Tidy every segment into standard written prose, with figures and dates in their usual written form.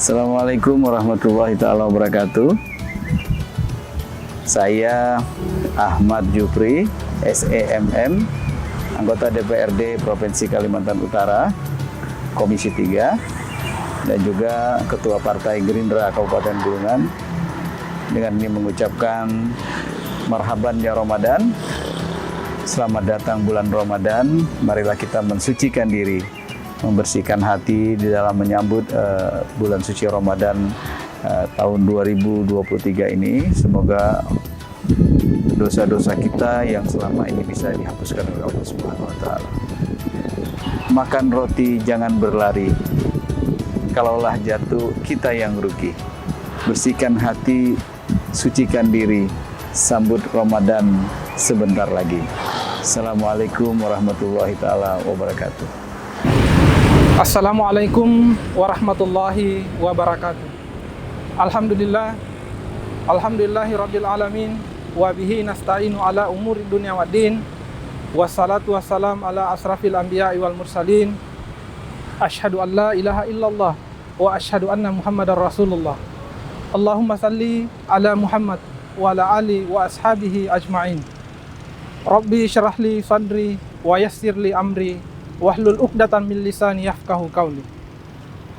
Assalamualaikum warahmatullahi taala wabarakatuh. Saya Ahmad Jupri, SEMM, anggota DPRD Provinsi Kalimantan Utara, Komisi 3, dan juga Ketua Partai Gerindra Kabupaten Bulungan. Dengan ini mengucapkan marhaban ya Ramadan. Selamat datang bulan Ramadan. Marilah kita mensucikan diri, membersihkan hati di dalam menyambut bulan suci Ramadan tahun 2023 ini. Semoga dosa-dosa kita yang selama ini bisa dihapuskan oleh Allah Subhanahu wa taala. Makan roti jangan berlari. Kalaulah jatuh kita yang rugi. Bersihkan hati, sucikan diri. Sambut Ramadan sebentar lagi. Assalamualaikum warahmatullahi taala wabarakatuh. Assalamualaikum warahmatullahi wabarakatuh. Alhamdulillahi rabbil alamin, wa bihi nasta'inu ala umuri dunya waddin, wassalatu wassalam ala asrafil anbiya'i wal mursalin. Asyhadu an la ilaha illallah wa asyhadu anna muhammadar rasulullah. Allahumma salli ala Muhammad wa ala ali wa ashabihi ajma'in. Rabbi syrah li sadri wa yassir li amri wahlul uqdatan min lisani yafqahu qauli.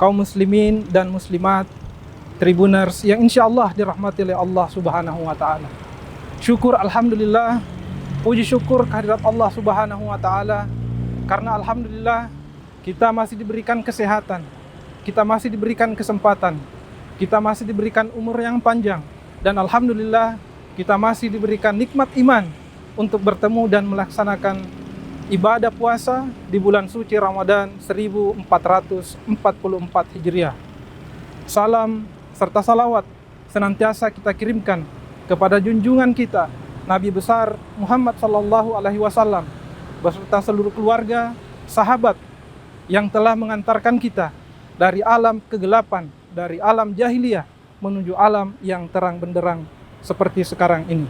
Kaum muslimin dan muslimat, tribuners yang insyaallah dirahmati oleh Allah Subhanahu wa taala. Syukur alhamdulillah, puji syukur kehadirat Allah Subhanahu wa taala, karena alhamdulillah kita masih diberikan kesehatan, kita masih diberikan kesempatan, kita masih diberikan umur yang panjang, dan alhamdulillah kita masih diberikan nikmat iman untuk bertemu dan melaksanakan ibadah puasa di bulan suci Ramadan 1444 Hijriah. Salam serta salawat senantiasa kita kirimkan kepada junjungan kita Nabi besar Muhammad sallallahu alaihi wasallam beserta seluruh keluarga, sahabat yang telah mengantarkan kita dari alam kegelapan, dari alam jahiliyah menuju alam yang terang benderang seperti sekarang ini.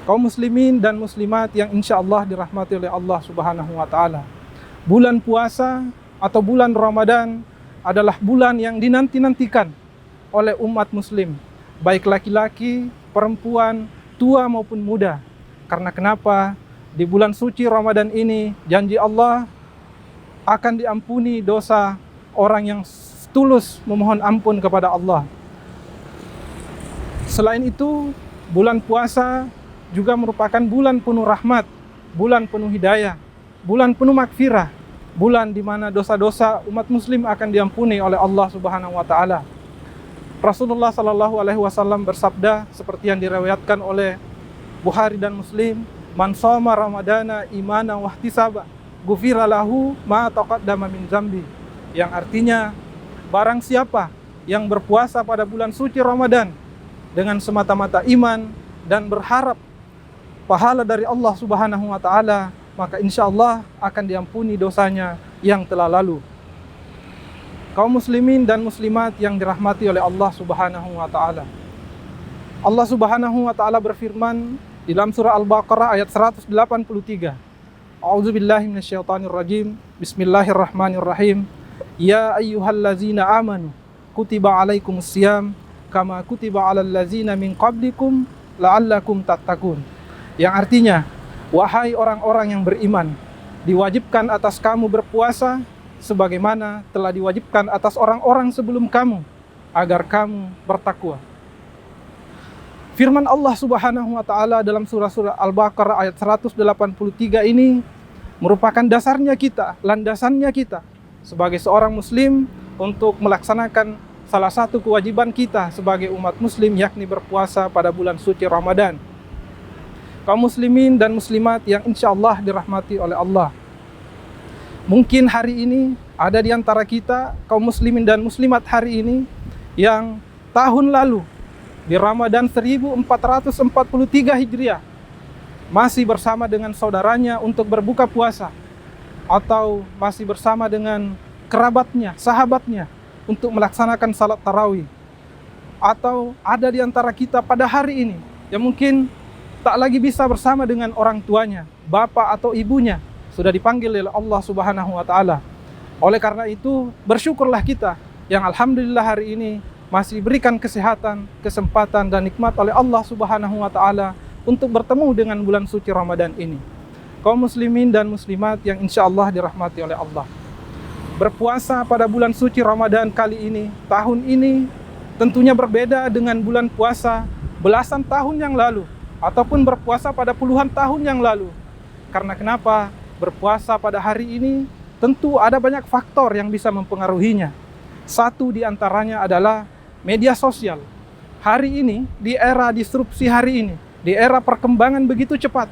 Kaum muslimin dan muslimat yang insya Allah dirahmati oleh Allah Subhanahu wa taala. Bulan puasa atau bulan Ramadan adalah bulan yang dinanti-nantikan oleh umat muslim, baik laki-laki, perempuan, tua maupun muda. Karena kenapa? Di bulan suci Ramadan ini janji Allah akan diampuni dosa orang yang tulus memohon ampun kepada Allah. Selain itu, bulan puasa juga merupakan bulan penuh rahmat, bulan penuh hidayah, bulan penuh magfirah, bulan di mana dosa-dosa umat muslim akan diampuni oleh Allah Subhanahu wa taala. Rasulullah sallallahu alaihi wasallam bersabda seperti yang diriwayatkan oleh Bukhari dan Muslim, "Man shoma ramadana imanan wa ihtisaba, ghufira lahu ma taqaddama min dzambi." Yang artinya, barang siapa yang berpuasa pada bulan suci Ramadan dengan semata-mata iman dan berharap pahala dari Allah Subhanahu wa taala, maka insya Allah akan diampuni dosanya yang telah lalu. Kaum muslimin dan muslimat yang dirahmati oleh Allah Subhanahu wa taala. Allah Subhanahu wa taala berfirman di dalam surah Al-Baqarah ayat 183. A'udzubillahi minasyaitonirrajim. Bismillahirrahmanirrahim. Ya ayyuhallazina amanu kutiba alaikumusiyam kama kutiba alal ladzina min qablikum la'allakum tattaqun. Yang artinya, wahai orang-orang yang beriman, diwajibkan atas kamu berpuasa sebagaimana telah diwajibkan atas orang-orang sebelum kamu agar kamu bertakwa. Firman Allah Subhanahu wa taala dalam surah Al-Baqarah ayat 183 ini merupakan dasarnya kita, landasannya kita sebagai seorang muslim untuk melaksanakan salah satu kewajiban kita sebagai umat muslim, yakni berpuasa pada bulan suci Ramadan. Kaum muslimin dan muslimat yang insya Allah dirahmati oleh Allah. Mungkin hari ini ada di antara kita, kaum muslimin dan muslimat hari ini, yang tahun lalu di Ramadan 1443 Hijriah masih bersama dengan saudaranya untuk berbuka puasa, atau masih bersama dengan kerabatnya, sahabatnya untuk melaksanakan salat tarawih. Atau ada di antara kita pada hari ini yang mungkin tak lagi bisa bersama dengan orang tuanya, bapak atau ibunya, sudah dipanggil oleh Allah Subhanahu wa taala. Oleh karena itu, bersyukurlah kita yang alhamdulillah hari ini masih diberikan kesehatan, kesempatan dan nikmat oleh Allah Subhanahu wa taala untuk bertemu dengan bulan suci Ramadan ini. Kaum muslimin dan muslimat yang insya Allah dirahmati oleh Allah. Berpuasa pada bulan suci Ramadan kali ini, tahun ini tentunya berbeda dengan bulan puasa belasan tahun yang lalu ataupun berpuasa pada puluhan tahun yang lalu. Karena kenapa? Berpuasa pada hari ini tentu ada banyak faktor yang bisa mempengaruhinya. Satu di antaranya adalah media sosial. Hari ini, di era disrupsi hari ini, di era perkembangan begitu cepat,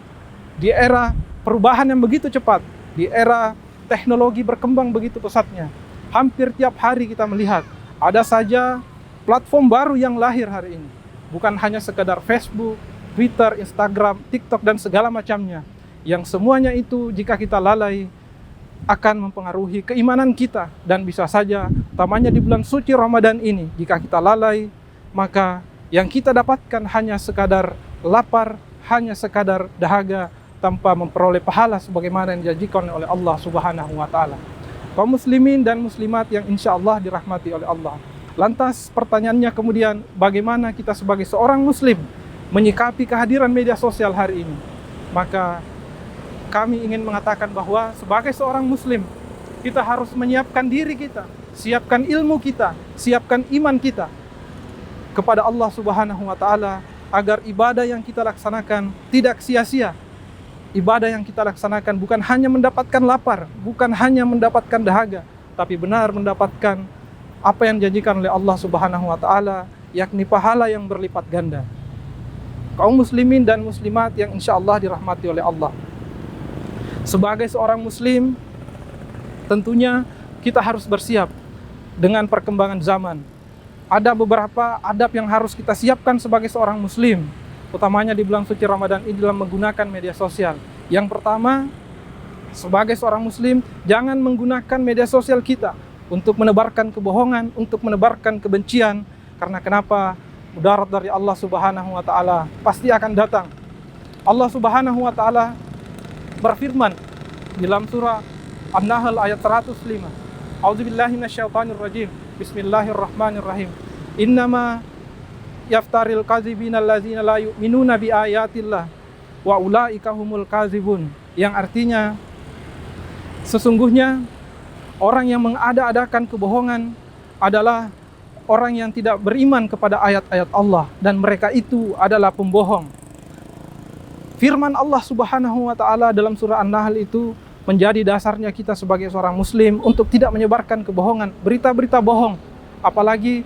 di era perubahan yang begitu cepat, di era teknologi berkembang begitu pesatnya, hampir tiap hari kita melihat ada saja platform baru yang lahir hari ini. Bukan hanya sekedar Facebook, Twitter, Instagram, TikTok, dan segala macamnya. Yang semuanya itu jika kita lalai akan mempengaruhi keimanan kita. Dan bisa saja, utamanya di bulan suci Ramadan ini, jika kita lalai, maka yang kita dapatkan hanya sekadar lapar, hanya sekadar dahaga, tanpa memperoleh pahala sebagaimana yang dijanjikan oleh Allah Subhanahu wa taala. Kaum muslimin dan muslimat yang insya Allah dirahmati oleh Allah. Lantas pertanyaannya kemudian, bagaimana kita sebagai seorang muslim menyikapi kehadiran media sosial hari ini? Maka kami ingin mengatakan bahwa sebagai seorang muslim, kita harus menyiapkan diri kita, siapkan ilmu kita, siapkan iman kita kepada Allah Subhanahu wa taala agar ibadah yang kita laksanakan tidak sia-sia. Ibadah yang kita laksanakan bukan hanya mendapatkan lapar, bukan hanya mendapatkan dahaga, tapi benar mendapatkan apa yang dijanjikan oleh Allah Subhanahu wa taala, yakni pahala yang berlipat ganda. Kaum muslimin dan muslimat yang insya Allah dirahmati oleh Allah. Sebagai seorang muslim, tentunya kita harus bersiap dengan perkembangan zaman. Ada beberapa adab yang harus kita siapkan sebagai seorang muslim, utamanya di bulan suci Ramadan ini dalam menggunakan media sosial. Yang pertama, sebagai seorang muslim, jangan menggunakan media sosial kita untuk menebarkan kebohongan, untuk menebarkan kebencian. Karena kenapa? Mudarat dari Allah Subhanahu wa taala pasti akan datang. Allah Subhanahu wa taala berfirman di dalam surah An-Nahl ayat 105. A'udzubillahi minasyaitonir rajim. Bismillahirrahmanirrahim. Innama yaftaril kadzibina allazina la yu'minuna bi ayatillah wa ulaika humul kadzibun. Yang artinya sesungguhnya orang yang mengada-adakan kebohongan adalah orang yang tidak beriman kepada ayat-ayat Allah, dan mereka itu adalah pembohong. Firman Allah Subhanahu wa taala dalam surah An-Nahl itu menjadi dasarnya kita sebagai seorang muslim untuk tidak menyebarkan kebohongan, berita-berita bohong. Apalagi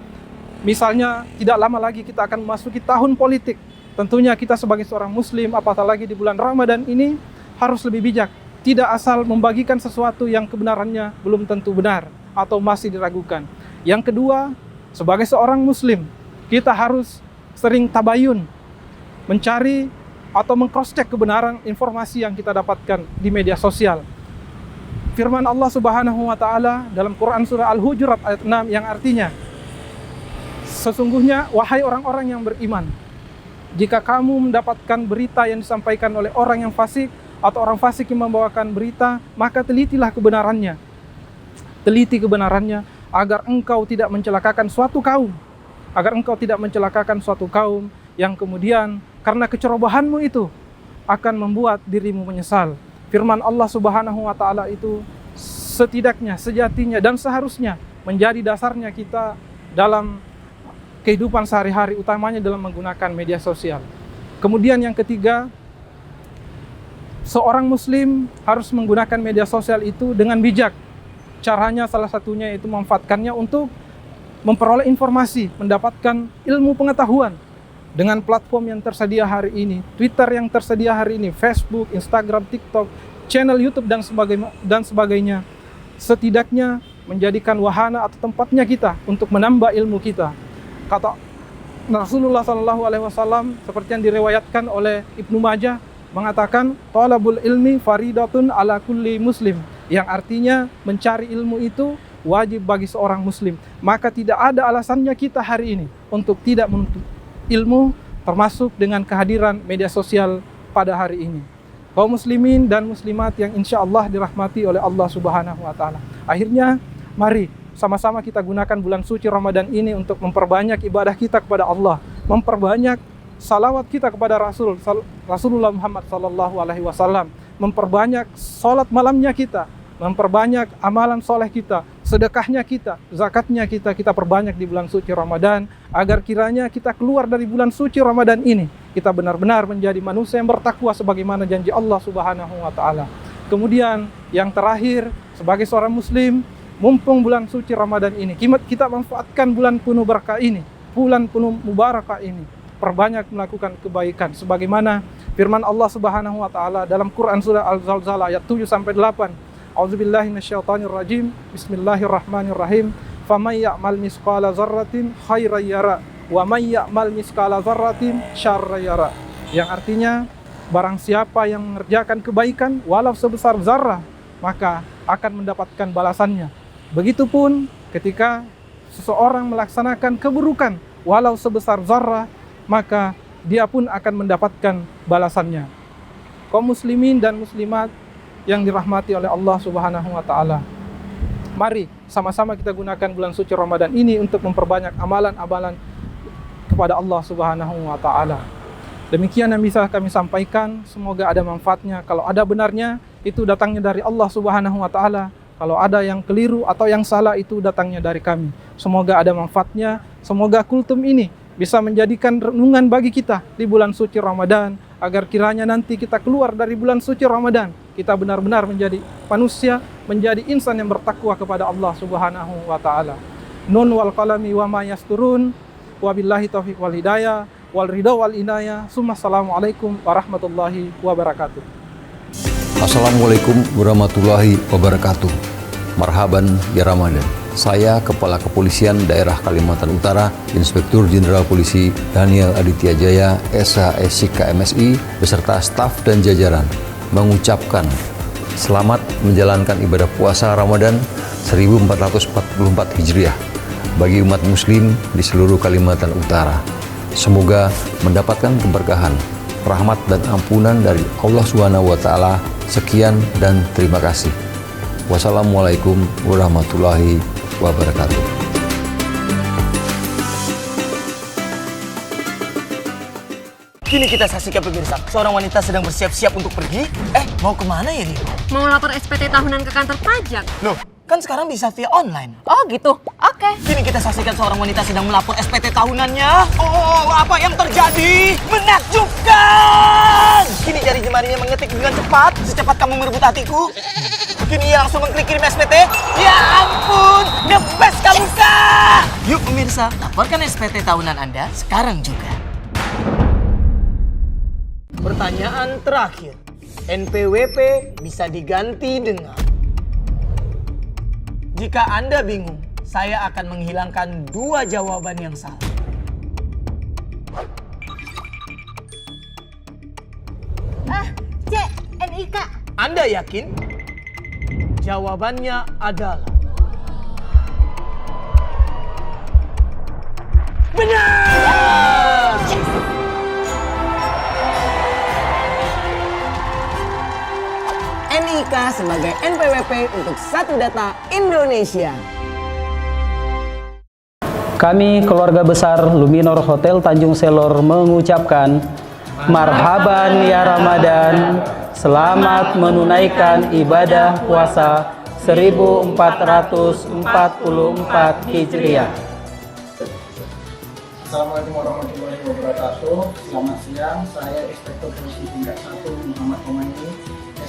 misalnya tidak lama lagi kita akan memasuki tahun politik. Tentunya kita sebagai seorang muslim, apatah lagi di bulan Ramadan ini, harus lebih bijak. Tidak asal membagikan sesuatu yang kebenarannya belum tentu benar atau masih diragukan. Yang kedua, sebagai seorang muslim, kita harus sering tabayun, mencari atau meng-cross-check kebenaran informasi yang kita dapatkan di media sosial. Firman Allah Subhanahu wa taala dalam Quran surah Al-Hujurat ayat 6 yang artinya, sesungguhnya wahai orang-orang yang beriman, jika kamu mendapatkan berita yang disampaikan oleh orang yang fasik atau orang fasik yang membawakan berita, maka telitilah kebenarannya. Teliti kebenarannya agar engkau tidak mencelakakan suatu kaum. Agar engkau tidak mencelakakan suatu kaum yang kemudian karena kecerobohanmu itu akan membuat dirimu menyesal. Firman Allah Subhanahu wa taala itu setidaknya, sejatinya dan seharusnya menjadi dasarnya kita dalam kehidupan sehari-hari, utamanya dalam menggunakan media sosial. Kemudian yang ketiga, seorang muslim harus menggunakan media sosial itu dengan bijak. Caranya salah satunya itu memanfaatkannya untuk memperoleh informasi, mendapatkan ilmu pengetahuan dengan platform yang tersedia hari ini, Twitter yang tersedia hari ini, Facebook, Instagram, TikTok, channel YouTube dan sebagainya. Setidaknya menjadikan wahana atau tempatnya kita untuk menambah ilmu kita. Kata Rasulullah SAW seperti yang diriwayatkan oleh Ibnu Majah mengatakan, "Thalabul ilmi faridatun ala kulli muslim." Yang artinya mencari ilmu itu wajib bagi seorang muslim. Maka tidak ada alasannya kita hari ini untuk tidak menuntut ilmu, termasuk dengan kehadiran media sosial pada hari ini. Kaum muslimin dan muslimat yang insya Allah dirahmati oleh Allah Subhanahu wa taala. Akhirnya, mari sama-sama kita gunakan bulan suci Ramadan ini untuk memperbanyak ibadah kita kepada Allah, memperbanyak salawat kita kepada Rasulullah Muhammad SAW, memperbanyak salat malamnya kita, memperbanyak amalan soleh kita, sedekahnya kita, zakatnya kita perbanyak di bulan suci Ramadan, agar kiranya kita keluar dari bulan suci Ramadan ini, kita benar-benar menjadi manusia yang bertakwa sebagaimana janji Allah Subhanahu wa Ta'ala. Kemudian yang terakhir, sebagai seorang muslim, mumpung bulan suci Ramadan ini, kita manfaatkan bulan penuh berkah ini, bulan penuh mubarakah ini, perbanyak melakukan kebaikan sebagaimana firman Allah Subhanahu wa Ta'ala dalam Quran surah Al-Zalzalah ayat 7 sampai 8. A'udzubillahi minasyaitonirrajim. Bismillahirrahmanirrahim. Faman ya'mal misqala dzarratin khairan yara wa man ya'mal misqala dzarratin syarran yara. Yang artinya, barang siapa yang mengerjakan kebaikan walau sebesar zarah, maka akan mendapatkan balasannya. Begitupun ketika seseorang melaksanakan keburukan walau sebesar zarah, maka dia pun akan mendapatkan balasannya. Kaum muslimin dan muslimat yang dirahmati oleh Allah Subhanahu wa Ta'ala, mari sama-sama kita gunakan bulan suci Ramadan ini untuk memperbanyak amalan-amalan kepada Allah Subhanahu wa Ta'ala. Demikian yang bisa kami sampaikan, semoga ada manfaatnya. Kalau ada benarnya, itu datangnya dari Allah Subhanahu wa Ta'ala. Kalau ada yang keliru atau yang salah, itu datangnya dari kami. Semoga ada manfaatnya. Semoga kultum ini bisa menjadikan renungan bagi kita di bulan suci Ramadan, agar kiranya nanti kita keluar dari bulan suci Ramadan, kita benar-benar menjadi manusia, menjadi insan yang bertakwa kepada Allah Subhanahu wa Ta'ala. Nun wal qalami wa ma yasturun. Wabillahi taufiq wal hidayah wal ridha wal inayah. Assalamualaikum warahmatullahi wabarakatuh. Assalamualaikum warahmatullahi wabarakatuh. Marhaban ya Ramadan. Saya Kepala Kepolisian Daerah Kalimantan Utara, Inspektur Jenderal Polisi Daniel Aditya Jaya, SH/SIK MSI, beserta staf dan jajaran, mengucapkan selamat menjalankan ibadah puasa Ramadan 1444 Hijriah bagi umat muslim di seluruh Kalimantan Utara. Semoga mendapatkan keberkahan, rahmat dan ampunan dari Allah Subhanahu wa Ta'ala. Sekian dan terima kasih. Wassalamualaikum warahmatullahi wabarakatuh. Kini kita saksikan pemirsa, seorang wanita sedang bersiap-siap untuk pergi. Mau kemana ya dia? Mau lapor SPT tahunan ke kantor pajak. Loh, kan sekarang bisa via online. Oh gitu, oke. Kini kita saksikan seorang wanita sedang melapor SPT tahunannya. Oh, apa yang terjadi? Menakjubkan! Kini jari jemarinya mengetik dengan cepat, secepat kamu merebut hatiku. Kini ia langsung mengklik kirim SPT. Ya ampun, the best kamu kah? Yuk pemirsa, laporkan SPT tahunan Anda sekarang juga. Pertanyaan terakhir, NPWP bisa diganti dengan... Jika Anda bingung, saya akan menghilangkan 2 jawaban yang salah. NIK. Anda yakin? Jawabannya adalah... benar! NIK sebagai NPWP untuk satu data Indonesia. Kami keluarga besar Luminor Hotel Tanjung Selor mengucapkan marhaban ya Ramadan, selamat menunaikan ibadah puasa 1444 Hijriah. Assalamualaikum warahmatullahi wabarakatuh. Selamat siang, saya Inspektur Polisi Tingkat 1 Muhammad Komaini,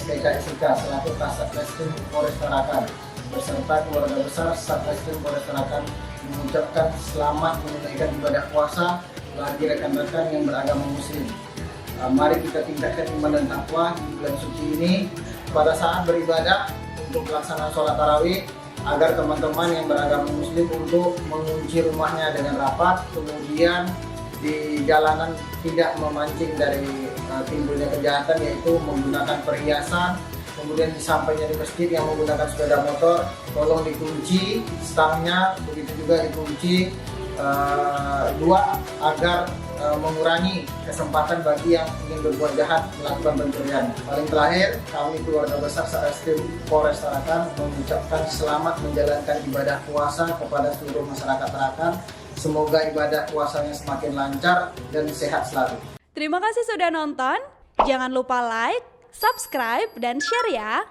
STK/SIK selaku Kasat Reskrim Polres Tarakan beserta keluarga besar Satreskrim Polres Tarakan mengucapkan selamat menunaikan ibadah puasa bagi rekan-rekan yang beragama muslim. Mari kita tingkatkan iman dan takwa di bulan suci ini pada saat beribadah untuk pelaksanaan sholat tarawih, agar teman-teman yang beragama muslim untuk mengunci rumahnya dengan rapat, kemudian di jalanan tidak memancing dari timbulnya kejahatan, yaitu menggunakan perhiasan. Kemudian disampainya di masjid yang menggunakan sepeda motor, tolong dikunci stangnya, begitu juga dikunci 2 agar mengurangi kesempatan bagi yang ingin berbuat jahat melakukan pencurian. Paling terakhir, kami keluarga besar Satreskrim Polres Tarakan mengucapkan selamat menjalankan ibadah puasa kepada seluruh masyarakat Tarakan. Semoga ibadah puasanya semakin lancar dan sehat selalu. Terima kasih sudah nonton. Jangan lupa like, subscribe, dan share ya.